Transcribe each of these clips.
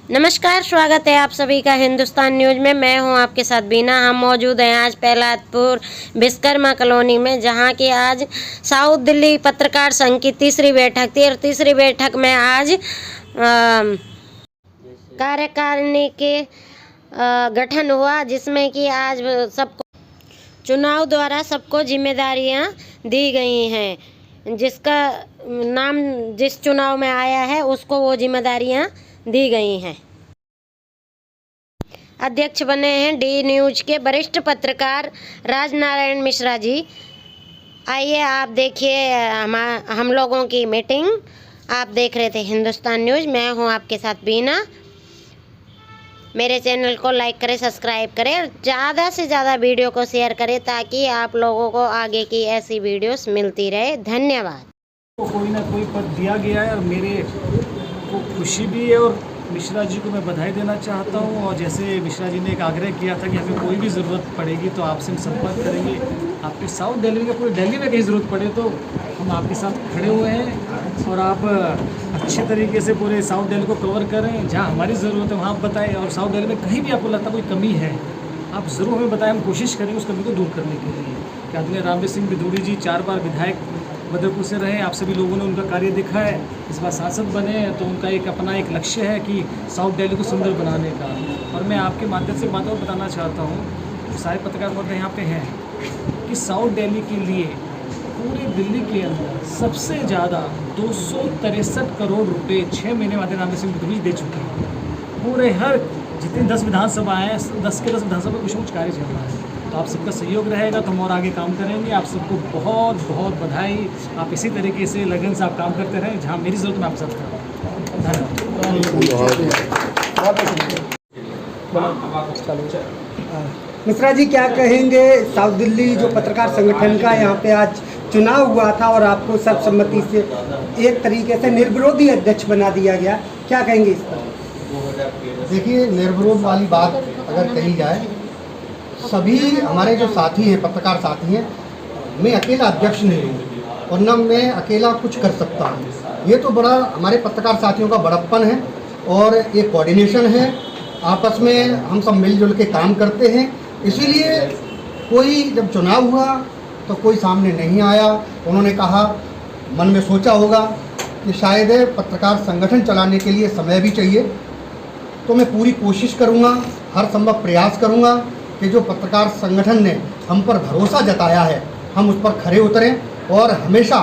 नमस्कार, स्वागत है आप सभी का हिंदुस्तान न्यूज में। मैं हूं आपके साथ बीना। हम मौजूद हैं आज प्रहलादपुर विश्वकर्मा कॉलोनी में, जहां की आज साउथ दिल्ली पत्रकार संघ की तीसरी बैठक थी। और तीसरी बैठक में आज कार्यकारिणी के गठन हुआ, जिसमें कि आज सबको चुनाव द्वारा सबको जिम्मेदारियां दी गई हैं। जिसका नाम जिस चुनाव में आया है उसको वो जिम्मेदारियां दी गई हैं। अध्यक्ष बने हैं डी न्यूज के वरिष्ठ पत्रकार राजनारायण मिश्रा जी। आइए आप देखिए हम लोगों की मीटिंग। आप देख रहे थे हिंदुस्तान न्यूज। मैं हूं आपके साथ बीना। मेरे चैनल को लाइक करें, सब्सक्राइब करें और ज़्यादा से ज़्यादा वीडियो को शेयर करें, ताकि आप लोगों को आगे की ऐसी वीडियोस मिलती रहे। धन्यवाद। कोई ना कोई पद दिया गया है और मेरे को खुशी भी है, और मिश्रा जी को मैं बधाई देना चाहता हूं। और जैसे मिश्रा जी ने एक आग्रह किया था कि हमें कोई भी ज़रूरत पड़ेगी तो आपसे हम संपर्क करेंगे। आपके साउथ दिल्ली में, पूरी दिल्ली में कहीं ज़रूरत पड़े तो हम आपके साथ खड़े हुए हैं, और आप अच्छे तरीके से पूरे साउथ दिल्ली को कवर करें। जहाँ हमारी ज़रूरत है वहाँ आप बताएं, और साउथ दिल्ली में कहीं भी आपको लगता कोई कमी है आप ज़रूर हमें बताएं। हम कोशिश करेंगे उस कमी को दूर करने के लिए। कि आदरणीय रामवीर सिंह बिधूड़ी जी 4 बार विधायक बदरपुर से रहे। आप सभी लोगों ने उनका कार्य देखा है। इस बार सांसद बने हैं तो उनका एक अपना एक लक्ष्य है कि साउथ दिल्ली को सुंदर बनाने का। और मैं आपके माध्यम से बात और बताना चाहता हूँ, जो सारे पत्रकार वर्ग यहाँ पे हैं, कि साउथ दिल्ली के लिए पूरे दिल्ली के अंदर सबसे ज़्यादा 263 करोड़ रुपये 6 महीने बाद रामवीर सिंह बिधूड़ी दे चुके हैं। पूरे हर जितनी 10 विधानसभा हैं, 10 के 10 विधानसभा कुछ कुछ कार्य चल रहा है। तो आप सबका सहयोग रहेगा तो हम और आगे काम करेंगे। आप सबको बहुत बहुत बधाई। आप इसी तरीके से लगन से आप काम करते रहें। जहाँ मेरी ज़रूरत मैं आपके साथ करूँ। धन्यवाद। मिश्रा जी, क्या कहेंगे? साउथ दिल्ली जो पत्रकार संगठन का यहाँ पे आज चुनाव हुआ था और आपको सर्वसम्मति से एक तरीके से निर्विरोधी अध्यक्ष बना दिया गया, क्या कहेंगे इस पर? देखिए, निर्विरोध वाली बात अगर कही जाए, सभी हमारे जो साथी हैं, पत्रकार साथी हैं, मैं अकेला अध्यक्ष नहीं हूँ और न मैं अकेला कुछ कर सकता हूँ। ये तो बड़ा हमारे पत्रकार साथियों का बड़प्पन है और ये कोऑर्डिनेशन है। आपस में हम सब मिलजुल के काम करते हैं। इसीलिए कोई जब चुनाव हुआ तो कोई सामने नहीं आया। उन्होंने कहा, मन में सोचा होगा कि शायद पत्रकार संगठन चलाने के लिए समय भी चाहिए। तो मैं पूरी कोशिश करूँगा, हर संभव प्रयास करूँगा कि जो पत्रकार संगठन ने हम पर भरोसा जताया है, हम उस पर खरे उतरें और हमेशा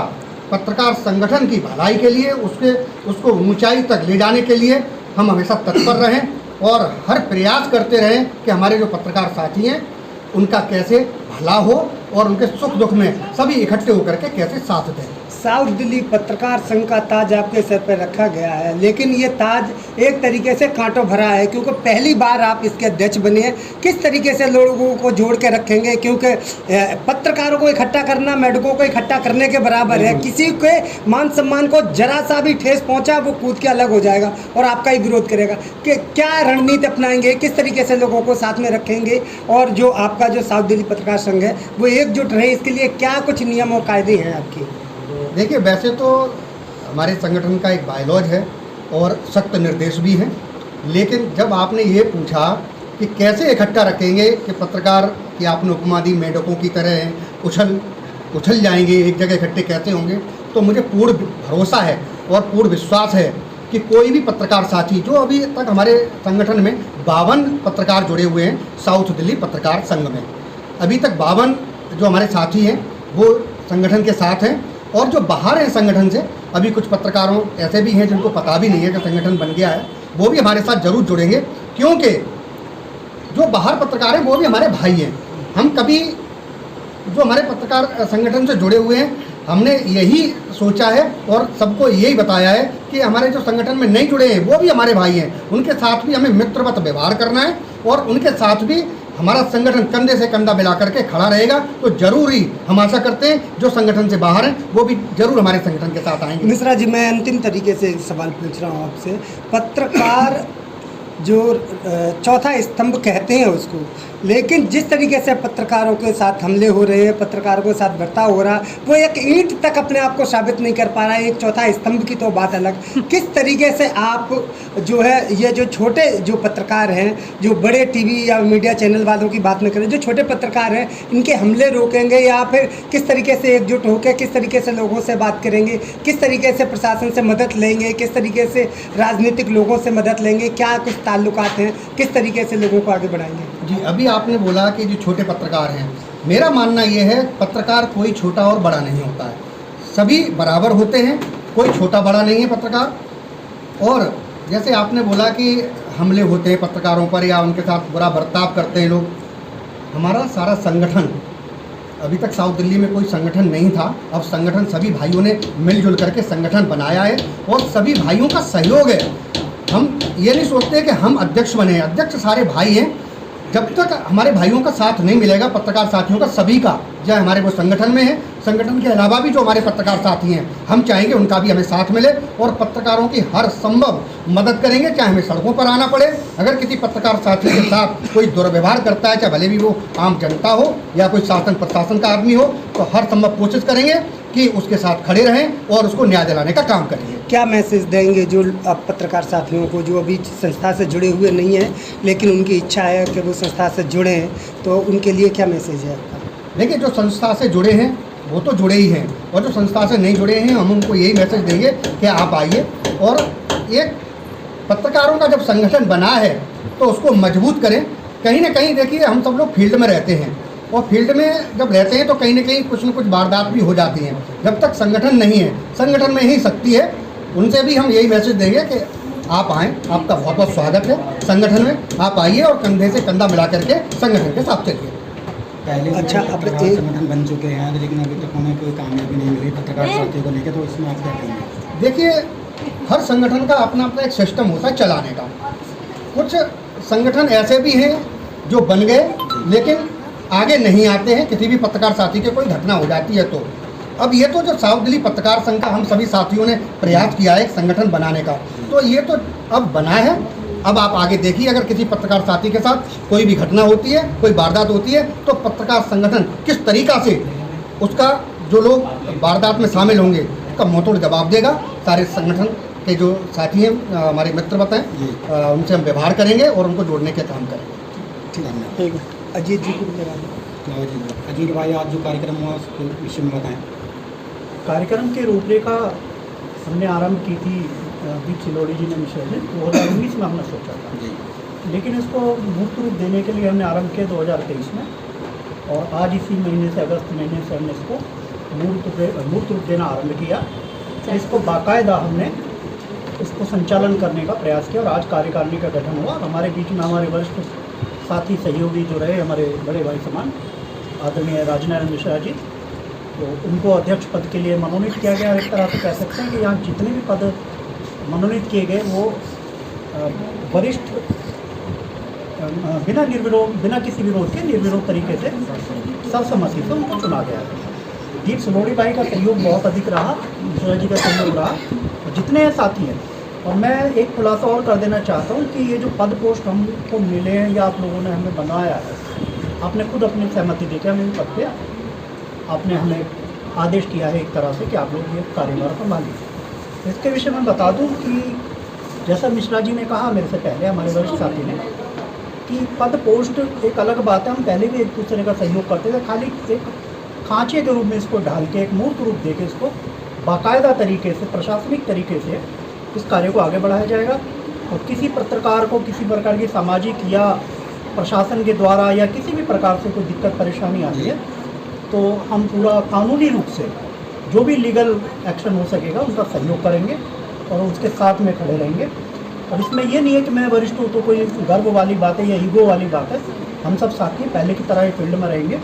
पत्रकार संगठन की भलाई के लिए, उसको ऊंचाई तक ले जाने के लिए हम हमेशा तत्पर रहें और हर प्रयास करते रहें कि हमारे जो पत्रकार साथी हैं उनका कैसे भला हो और उनके सुख दुख में सभी इकट्ठे होकर के कैसे साथ दें। साउथ दिल्ली पत्रकार संघ का ताज आपके सर पर रखा गया है, लेकिन ये ताज एक तरीके से कांटों भरा है, क्योंकि पहली बार आप इसके अध्यक्ष बने हैं। किस तरीके से लोगों को जोड़ के रखेंगे? क्योंकि पत्रकारों को इकट्ठा करना मेढकों को इकट्ठा करने के बराबर है। किसी के मान सम्मान को जरा सा भी ठेस पहुंचा वो कूद के अलग हो जाएगा और आपका ही विरोध करेगा। कि क्या रणनीति अपनाएंगे? किस तरीके से लोगों को साथ में रखेंगे? और जो आपका जो साउथ दिल्ली पत्रकार संघ है वो एकजुट रहे, इसके लिए क्या कुछ नियम और कायदे हैं आपके? देखिए, वैसे तो हमारे संगठन का एक बायलॉज है और सख्त निर्देश भी हैं, लेकिन जब आपने ये पूछा कि कैसे इकट्ठा रखेंगे कि पत्रकार की आपने उपमा दी मेढकों की तरह उछल जाएंगे, एक जगह इकट्ठे कैसे होंगे, तो मुझे पूर्ण भरोसा है और पूर्ण विश्वास है कि कोई भी पत्रकार साथी, जो अभी तक हमारे संगठन में 52 पत्रकार जुड़े हुए हैं साउथ दिल्ली पत्रकार संघ में, अभी तक 52 जो हमारे साथी हैं वो संगठन के साथ हैं। और जो बाहर हैं संगठन से, अभी कुछ पत्रकारों ऐसे भी हैं जिनको पता भी नहीं है कि संगठन बन गया है, वो भी हमारे साथ जरूर जुड़ेंगे, क्योंकि जो बाहर पत्रकार हैं वो भी हमारे भाई हैं। हम कभी जो हमारे पत्रकार संगठन से जुड़े हुए हैं, हमने यही सोचा है और सबको यही बताया है कि हमारे जो संगठन में नहीं जुड़े हैं वो भी हमारे भाई हैं, उनके साथ भी हमें मित्रवत व्यवहार करना है और उनके साथ भी हमारा संगठन कंधे से कंधा मिला करके खड़ा रहेगा। तो जरूर ही हम आशा करते हैं जो संगठन से बाहर हैं वो भी जरूर हमारे संगठन के साथ आएंगे। मिश्रा जी, मैं अंतिम तरीके से एक सवाल पूछ रहा हूँ आपसे। पत्रकार जो चौथा स्तंभ कहते हैं उसको, लेकिन जिस तरीके से पत्रकारों के साथ हमले हो रहे हैं, पत्रकारों के साथ बर्ताव हो रहा, वो एक ईंट तक अपने आप को साबित नहीं कर पा रहा है। एक चौथा स्तंभ की तो बात अलग। किस तरीके से आप जो है ये जो छोटे जो पत्रकार हैं, जो बड़े टीवी या मीडिया चैनल वालों की बात न करें, जो छोटे पत्रकार हैं, इनके हमले रोकेंगे या फिर किस तरीके से एकजुट होकर किस तरीके से लोगों से बात करेंगे, किस तरीके से प्रशासन से मदद लेंगे, किस तरीके से राजनीतिक लोगों से मदद लेंगे, क्या कुछ ताल्लुकात हैं, किस तरीके से लोगों को आगे बढ़ाएंगे? जी, अभी आपने बोला कि जो छोटे पत्रकार हैं, मेरा मानना ये है पत्रकार कोई छोटा और बड़ा नहीं होता है, सभी बराबर होते हैं, कोई छोटा बड़ा नहीं है पत्रकार। और जैसे आपने बोला कि हमले होते हैं पत्रकारों पर या उनके साथ बुरा बर्ताव करते हैं लोग, हमारा सारा संगठन, अभी तक साउथ दिल्ली में कोई संगठन नहीं था, अब संगठन सभी भाइयों ने मिलजुल करके संगठन बनाया है और सभी भाइयों का सहयोग है। हम ये नहीं सोचते कि हम अध्यक्ष बने, अध्यक्ष सारे भाई हैं। जब तक हमारे भाइयों का साथ नहीं मिलेगा, पत्रकार साथियों का सभी का, चाहे हमारे वो संगठन में है, संगठन के अलावा भी जो हमारे पत्रकार साथी हैं, हम चाहेंगे उनका भी हमें साथ मिले और पत्रकारों की हर संभव मदद करेंगे, चाहे हमें सड़कों पर आना पड़े। अगर किसी पत्रकार साथी के साथ कोई दुर्व्यवहार करता है, चाहे भले भी वो आम जनता हो या कोई शासन प्रशासन का आदमी हो, तो हर संभव कोशिश करेंगे कि उसके साथ खड़े रहें और उसको न्याय दिलाने का काम करेंगे। क्या मैसेज देंगे जो आप पत्रकार साथियों को जो अभी संस्था से जुड़े हुए नहीं हैं लेकिन उनकी इच्छा है कि वो संस्था से जुड़े हैं, तो उनके लिए क्या मैसेज है आपका? देखिए, जो संस्था से जुड़े हैं वो तो जुड़े ही हैं, और जो संस्था से नहीं जुड़े हैं हम उनको यही मैसेज देंगे कि आप आइए और एक पत्रकारों का जब संगठन बना है तो उसको मजबूत करें। कहीं ना कहीं देखिए, हम सब लोग फील्ड में रहते हैं और फील्ड में जब रहते हैं तो कहीं ना कहीं कुछ न कुछ वारदात भी हो जाती हैं। जब तक संगठन नहीं है, संगठन में ही शक्ति है। उनसे भी हम यही मैसेज देंगे कि आप आएँ, आपका बहुत बहुत स्वागत है संगठन में, आप आइए और कंधे से कंधा मिला करके संगठन के साथ चलिए। पहले अच्छा, पत्रकार संगठन बन चुके हैं लेकिन अभी तक उन्हें कोई कामयाबी नहीं मिली पत्रकार साथियों को लेकर, तो इसमें आप क्या कहेंगे? देखिए, हर संगठन का अपना अपना एक सिस्टम होता है चलाने का। कुछ संगठन ऐसे भी हैं जो बन गए लेकिन आगे नहीं आते हैं, किसी भी पत्रकार साथी के कोई घटना हो जाती है तो। अब ये तो जो साउथ दिल्ली पत्रकार संघ का हम सभी साथियों ने प्रयास किया है एक संगठन बनाने का, तो ये तो अब बना है। अब आप आगे देखिए, अगर किसी पत्रकार साथी के साथ कोई भी घटना होती है, कोई वारदात होती है, तो पत्रकार संगठन किस तरीक़ा से उसका जो लोग वारदात में शामिल होंगे उसका मुंहतोड़ जवाब देगा। सारे संगठन के जो साथी हैं, हमारे मित्र बताएं, उनसे हम व्यवहार करेंगे और उनको जोड़ने के काम करेंगे। ठीक है, अजीत जी को भी लगा दें। अजीत भाई, आज जो कार्यक्रम हुआ उसके विषय में बताएं। कार्यक्रम की रूपरेखा हमने आरंभ की थी दीप सिलोड़ी जी ने मिश्रा जी 2019 में हमने सोचा था, लेकिन इसको मूर्त रूप देने के लिए हमने आरंभ किया 2023 में, और आज इसी महीने से अगस्त महीने से हमने इसको मूर्त रूप देना आरंभ किया। इसको बाकायदा हमने इसको संचालन करने का प्रयास किया और आज कार्यकारिणी का गठन हुआ। हमारे बीच में हमारे वरिष्ठ साथी सहयोगी जो रहे, हमारे बड़े भाई समान आदरणीय राजनारायण मिश्रा जी, तो उनको अध्यक्ष पद के लिए मनोनीत किया गया। एक तरह से कह सकते हैं कि यहाँ जितने भी पद मनोनीत किए गए वो वरिष्ठ बिना किसी विरोध के निर्विरोध तरीके से सर्वसम्मति से उनको चुना गया है। दीप सिलोड़ी भाई का सहयोग बहुत अधिक रहा, मिश्रा जी का सहयोग रहा, और जितने साथी हैं। और मैं एक खुलासा और कर देना चाहता हूँ कि ये जो पद पोस्ट हमको मिले हैं या आप लोगों ने हमें बनाया है, आपने खुद अपनी सहमति देकर हमें पद पे आपने हमें आदेश किया है एक तरह से कि आप लोग ये कार्यभार संभालिए। इसके विषय में बता दूं कि जैसा मिश्रा जी ने कहा मेरे से पहले, हमारे वरिष्ठ साथी ने, कि पद पोस्ट एक अलग बात है। हम पहले भी एक दूसरे का सहयोग करते थे, खाली एक खांचे के रूप में इसको ढाल के, एक मूर्त रूप दे के इसको बाकायदा तरीके से, प्रशासनिक तरीके से इस कार्य को आगे बढ़ाया जाएगा। और किसी पत्रकार को किसी प्रकार की सामाजिक या प्रशासन के द्वारा या किसी भी प्रकार से कोई दिक्कत परेशानी आती है तो हम पूरा कानूनी रूप से जो भी लीगल एक्शन हो सकेगा उनका सहयोग करेंगे और उसके साथ में खड़े रहेंगे। और इसमें ये नहीं है कि मैं वरिष्ठ हूँ तो कोई गर्व वाली बात है या ईगो वाली बात है। हम सब साथी पहले की तरह ही फील्ड में रहेंगे।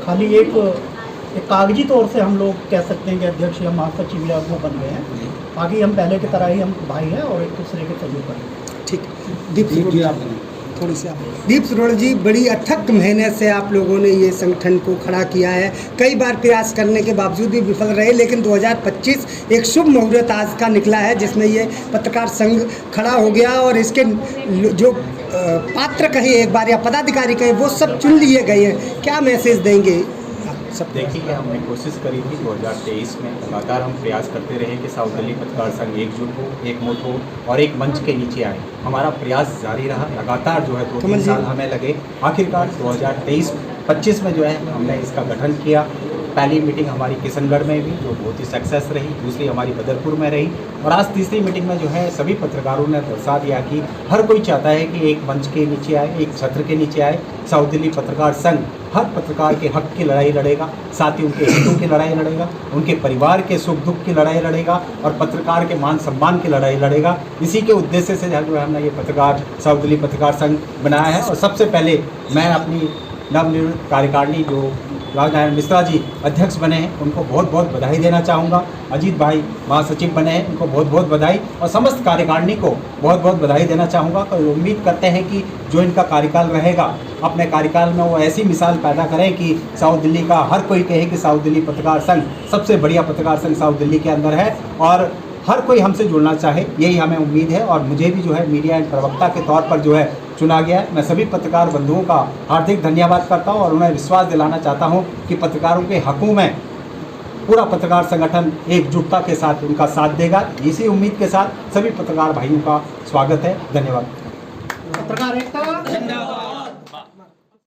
खाली एक कागजी तौर से हम लोग कह सकते हैं कि अध्यक्ष या महासचिव या वो बन गए हैं, बाकी हम पहले की तरह ही हम भाई हैं और एक दूसरे के सहयोग करेंगे। ठीक, दीप जी, आप थोड़ी सी आप। दीप सरोड़ा जी, बड़ी अथक मेहनत से आप लोगों ने ये संगठन को खड़ा किया है। कई बार प्रयास करने के बावजूद भी विफल रहे, लेकिन 2025 एक शुभ मुहूर्त आज का निकला है जिसमें ये पत्रकार संघ खड़ा हो गया और इसके जो पात्र कहे एक बार या पदाधिकारी कहे वो सब चुन लिए गए हैं। क्या मैसेज देंगे सब? देखिए, हमने कोशिश करी थी 2023 में, लगातार हम प्रयास करते रहे कि साउथ दिल्ली पत्रकार संघ एकजुट हो, एकमुठ हो और एक मंच के नीचे आए। हमारा प्रयास जारी रहा, लगातार जो है 2-3 साल हमें लगे। आखिरकार 2023-25 में जो है हमने इसका गठन किया। पहली मीटिंग हमारी किशनगढ़ में भी जो बहुत ही सक्सेस रही, दूसरी हमारी बदरपुर में रही और आज तीसरी मीटिंग में जो है सभी पत्रकारों ने दर्शा दिया कि हर कोई चाहता है कि एक मंच के नीचे आए, एक छत्र के नीचे आए। साउथ दिल्ली पत्रकार संघ हर पत्रकार के हक की लड़ाई लड़ेगा, साथ ही उनके हितों की लड़ाई लड़ेगा, उनके परिवार के सुख दुख की लड़ाई लड़ेगा और पत्रकार के मान सम्मान की लड़ाई लड़ेगा। इसी के उद्देश्य से जो है हमने ये पत्रकार साउथ दिल्ली पत्रकार संघ बनाया है। और सबसे पहले मैं अपनी नवनिर्मित कार्यकारिणी जो राजनारायण मिश्रा जी अध्यक्ष बने हैं उनको बहुत बहुत बधाई देना चाहूँगा। अजीत भाई महासचिव बने हैं, उनको बहुत बहुत बधाई और समस्त कार्यकारिणी को बहुत बहुत बधाई देना चाहूँगा। और उम्मीद करते हैं कि जो इनका कार्यकाल रहेगा, अपने कार्यकाल में वो ऐसी मिसाल पैदा करें कि साउथ दिल्ली का हर कोई कहे कि साउथ दिल्ली पत्रकार संघ सबसे बढ़िया पत्रकार संघ साउथ दिल्ली के अंदर है और हर कोई हमसे जुड़ना चाहे, यही हमें उम्मीद है। और मुझे भी जो है मीडिया एंड प्रवक्ता के तौर पर जो है चुना गया है। मैं सभी पत्रकार बंधुओं का हार्दिक धन्यवाद करता हूं और उन्हें विश्वास दिलाना चाहता हूं कि पत्रकारों के हकों में पूरा पत्रकार संगठन एकजुटता के साथ उनका साथ देगा। इसी उम्मीद के साथ सभी पत्रकार भाइयों का स्वागत है। धन्यवाद। पत्रकार एकता जिंदाबाद।